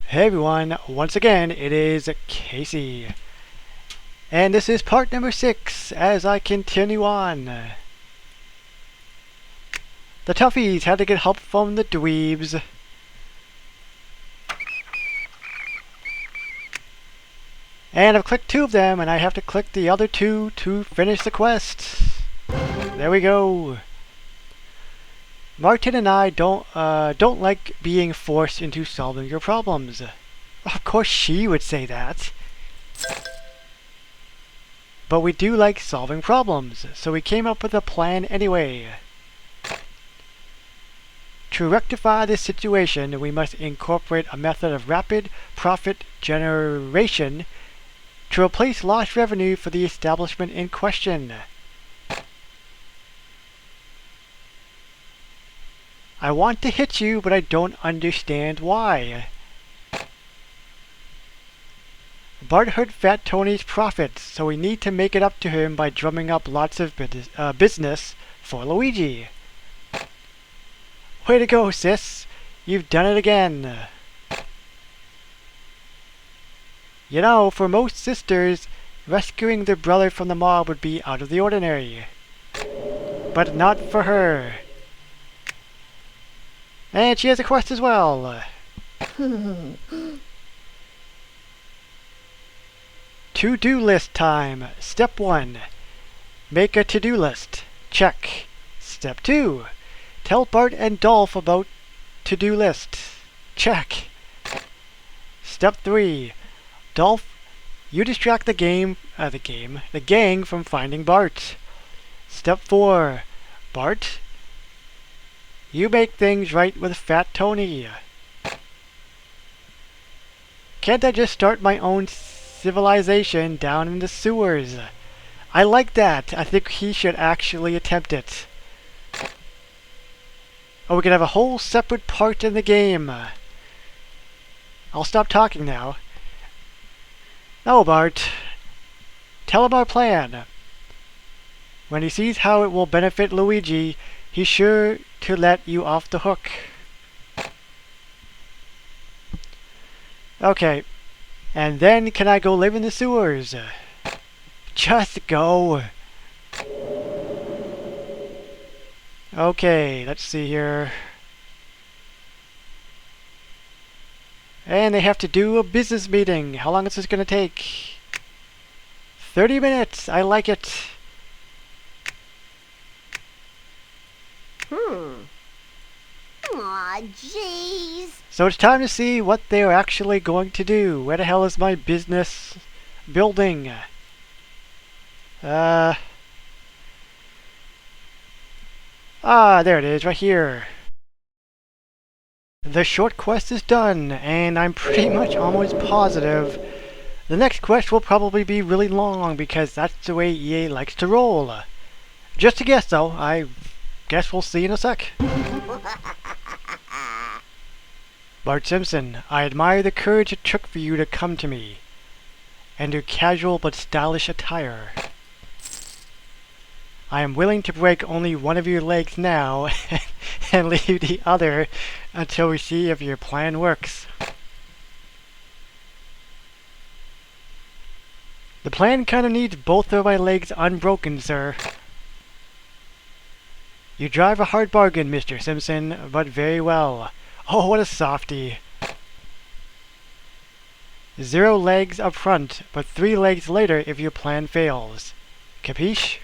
Hey everyone, once again it is Casey, and this is part number 6 as I continue on. The toughies had to get help from the dweebs. And I've clicked 2 of them, and I have to click the other 2 to finish the quest. There we go. Martin and I don't like being forced into solving your problems. Of course she would say that. But we do like solving problems, so we came up with a plan anyway. To rectify this situation, we must incorporate a method of rapid profit generation to replace lost revenue for the establishment in question. I want to hit you, but I don't understand why. Bart hurt Fat Tony's profits, so we need to make it up to him by drumming up lots of business for Luigi. Way to go, sis! You've done it again! You know, for most sisters, rescuing their brother from the mob would be out of the ordinary. But not for her. And she has a quest as well. To-do list time. Step 1. Make a to-do list. Check. Step 2. Tell Bart and Dolph about to-do list. Check. Step 3. Dolph, you distract the gang from finding Bart. Step 4. Bart, you make things right with Fat Tony. Can't I just start my own civilization down in the sewers? I like that. I think he should actually attempt it. Oh, we can have a whole separate part in the game. I'll stop talking now. Oh, Bart. Tell him our plan. When he sees how it will benefit Luigi, he's sure to let you off the hook. Okay. And then can I go live in the sewers? Just go. Okay, let's see here. And they have to do a business meeting. How long is this going to take? 30 minutes. I like it. Aw, jeez. So it's time to see what they're actually going to do. Where the hell is my business building? There it is, right here. The short quest is done, and I'm pretty much almost positive the next quest will probably be really long because that's the way EA likes to roll. Just a guess, though. I guess we'll see in a sec. Bart Simpson, I admire the courage it took for you to come to me, and your casual but stylish attire. I am willing to break only one of your legs now, and leave the other until we see if your plan works. The plan kinda needs both of my legs unbroken, sir. You drive a hard bargain, Mr. Simpson, but very well. Oh, what a softie. 0 legs up front, but 3 legs later if your plan fails. Capiche?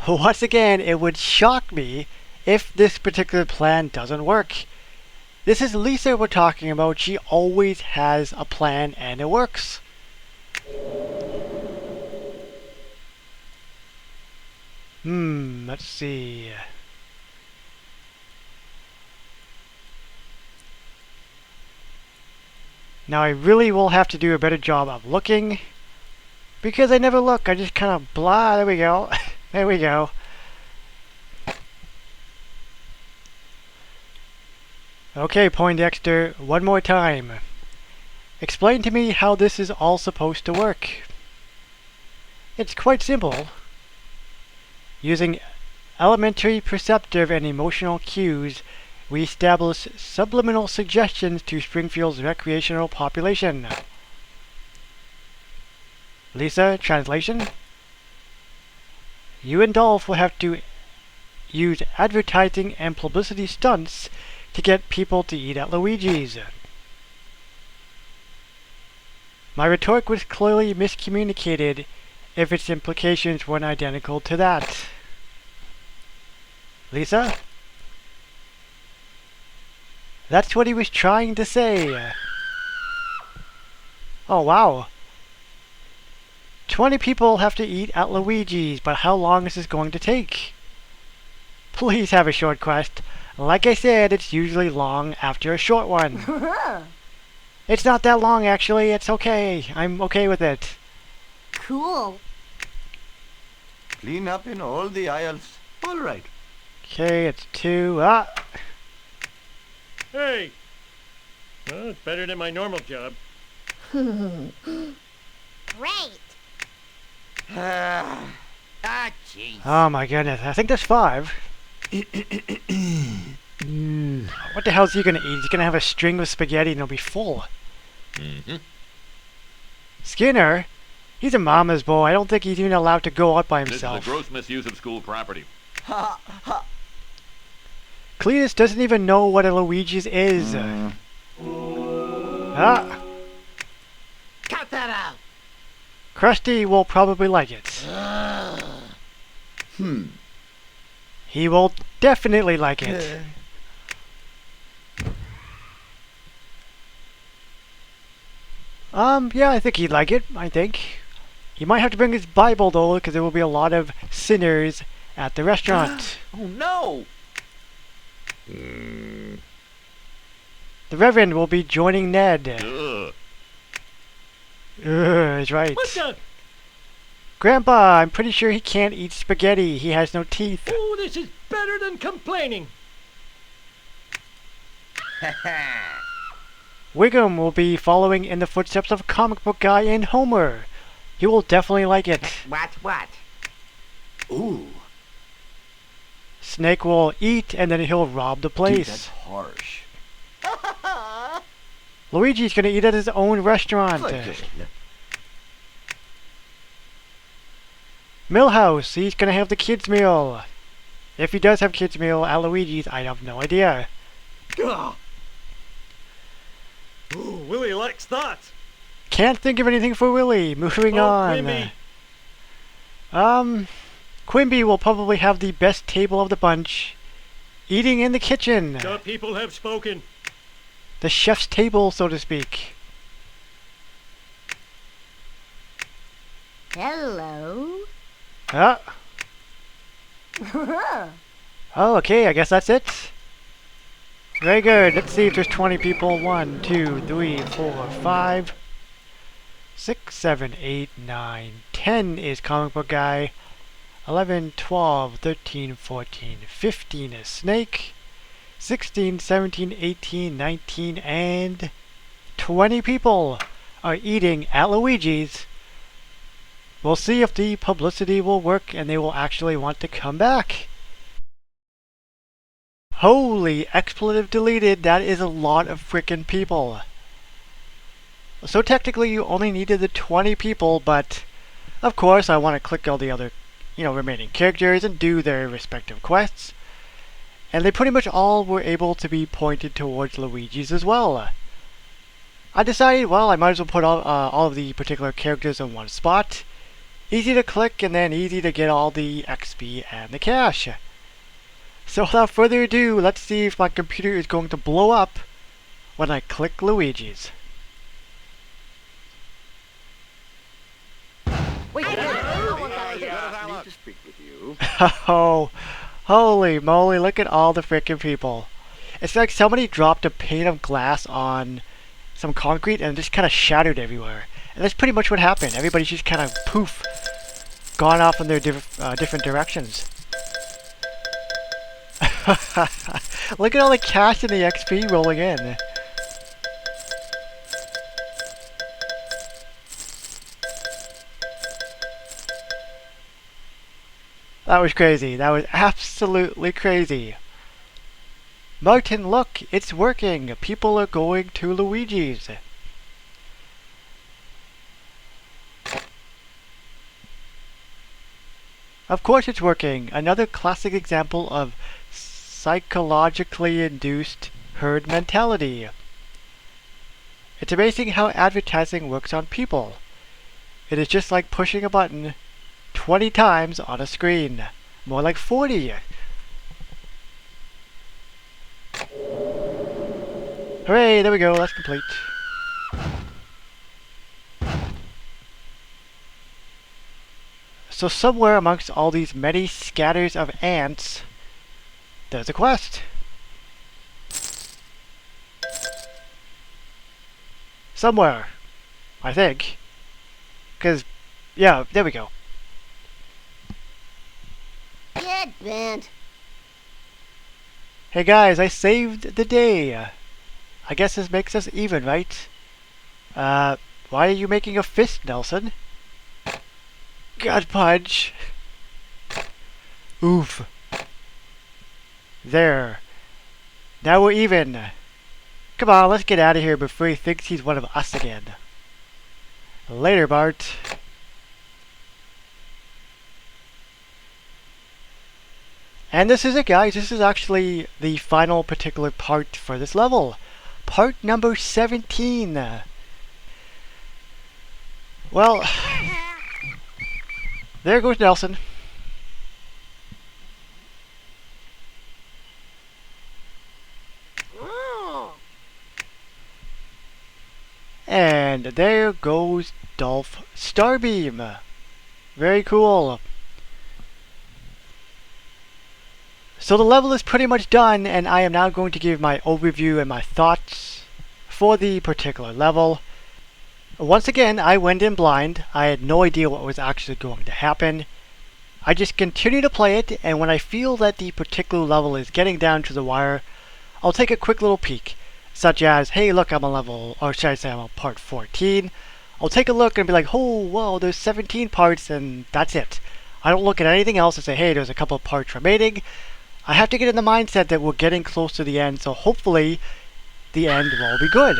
Once again, it would shock me if this particular plan doesn't work. This is Lisa we're talking about. She always has a plan and it works. Let's see. Now I really will have to do a better job of looking, because I never look, I just kind of blah, there we go. There we go. Okay, Poindexter, one more time. Explain to me how this is all supposed to work. It's quite simple. Using elementary perceptive and emotional cues, We establish subliminal suggestions to Springfield's recreational population. Lisa, translation? You and Dolph will have to use advertising and publicity stunts to get people to eat at Luigi's. My rhetoric was clearly miscommunicated if its implications weren't identical to that. Lisa? That's what he was trying to say. Oh wow. 20 people have to eat at Luigi's, but how long is this going to take? Please have a short quest. Like I said, it's usually long after a short one. It's not that long actually, it's okay. I'm okay with it. Cool. Clean up in all the aisles. All right. Okay, it's 2. Hey! Well, it's better than my normal job. Great. Jeez. Oh my goodness, I think there's 5. What the hell is he gonna eat? He's gonna have a string of spaghetti and it'll be full. Skinner? He's a mama's boy. I don't think he's even allowed to go out by himself. This is a gross misuse of school property. Cletus doesn't even know what a Luigi's is. Cut that out. Krusty will probably like it. He will definitely like it. Yeah, I think he'd like it, I think. He might have to bring his Bible though, because there will be a lot of sinners at the restaurant. Oh no. The Reverend will be joining Ned. Ugh. That's right. What the? Grandpa, I'm pretty sure he can't eat spaghetti. He has no teeth. Oh, this is better than complaining. Wiggum will be following in the footsteps of comic book guy and Homer. He will definitely like it. What? Ooh. Snake will eat and then he'll rob the Dude, place. that's harsh. Luigi's gonna eat at his own restaurant. Millhouse, he's gonna have the kids' meal. If he does have kids' meal at Luigi's, I have no idea. Ugh. Ooh, Willie likes that. Can't think of anything for Willie. Moving on. Quimby. Quimby will probably have the best table of the bunch. Eating in the kitchen. The people have spoken. The chef's table, so to speak. Hello. Ah. Oh, okay, I guess that's it. Very good. Let's see if there's 20 people. 1, 2, 3, 4, 5, 6, 7, 8, 9, 10 is comic book guy. 11, 12, 13, 14, 15 is Snake. 16, 17, 18, 19, and 20 people are eating at Luigi's. We'll see if the publicity will work and they will actually want to come back. Holy, expletive deleted, that is a lot of frickin' people. So technically you only needed the 20 people, but of course I want to click all the other, remaining characters and do their respective quests. And they pretty much all were able to be pointed towards Luigi's as well. I decided, well, I might as well put all of the particular characters in one spot. Easy to click and then easy to get all the XP and the cash. So without further ado, let's see if my computer is going to blow up when I click Luigi's. Wait, I need to speak with you. Oh, holy moly, look at all the frickin' people. It's like somebody dropped a pane of glass on some concrete and it just kind of shattered everywhere. And that's pretty much what happened. Everybody's just kind of poof, gone off in their different directions. Look at all the cash and the XP rolling in. That was crazy. That was absolutely crazy. Martin, look, it's working. People are going to Luigi's. Of course it's working. Another classic example of psychologically induced herd mentality. It's amazing how advertising works on people. It is just like pushing a button 20 times on a screen. More like 40. Hooray, there we go, that's complete. So somewhere amongst all these many scatters of ants, there's a quest. Somewhere, I think. 'Cause, yeah, there we go. Get bent. Hey guys, I saved the day. I guess this makes us even, right? Why are you making a fist, Nelson? God punch. Oof. There. Now we're even. Come on, let's get out of here before he thinks he's one of us again. Later, Bart. And this is it, guys. This is actually the final particular part for this level. Part number 17. Well, there goes Nelson. And there goes Dolph Starbeam. Very cool. So the level is pretty much done, and I am now going to give my overview and my thoughts for the particular level. Once again, I went in blind. I had no idea what was actually going to happen. I just continue to play it, and when I feel that the particular level is getting down to the wire, I'll take a quick little peek, such as, hey look, I'm on level, or should I say I'm on part 14. I'll take a look and be like, oh, whoa, there's 17 parts, and that's it. I don't look at anything else and say, hey, there's a couple of parts remaining. I have to get in the mindset that we're getting close to the end, so hopefully the end will be good.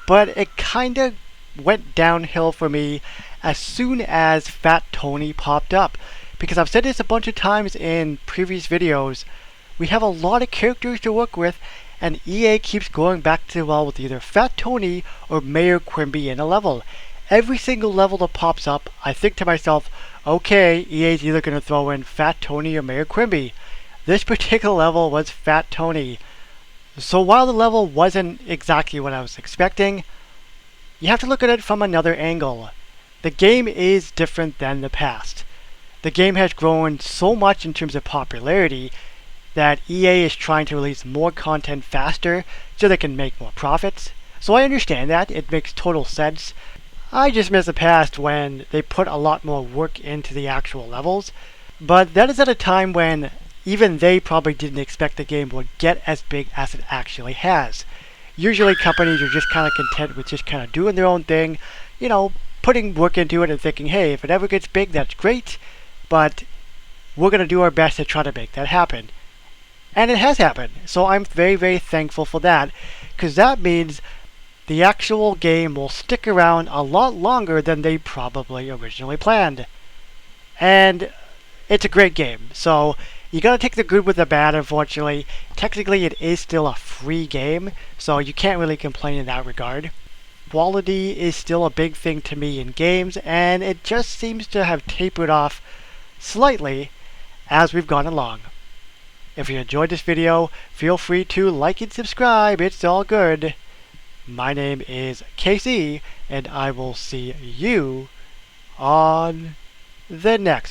But it kinda went downhill for me as soon as Fat Tony popped up. Because I've said this a bunch of times in previous videos, we have a lot of characters to work with, and EA keeps going back to, well, with either Fat Tony or Mayor Quimby in a level. Every single level that pops up, I think to myself, okay, EA's either going to throw in Fat Tony or Mayor Quimby. This particular level was Fat Tony. So while the level wasn't exactly what I was expecting, you have to look at it from another angle. The game is different than the past. The game has grown so much in terms of popularity that EA is trying to release more content faster so they can make more profits. So I understand that, it makes total sense. I just miss the past when they put a lot more work into the actual levels, but that is at a time when even they probably didn't expect the game would get as big as it actually has. Usually companies are just kind of content with just kind of doing their own thing, you know, putting work into it and thinking, hey, if it ever gets big, that's great, but we're going to do our best to try to make that happen. And it has happened, so I'm very, very thankful for that, because that means the actual game will stick around a lot longer than they probably originally planned. And it's a great game, so you gotta take the good with the bad, unfortunately. Technically, it is still a free game, so you can't really complain in that regard. Quality is still a big thing to me in games, and it just seems to have tapered off slightly as we've gone along. If you enjoyed this video, feel free to like and subscribe, it's all good. My name is KC, and I will see you on the next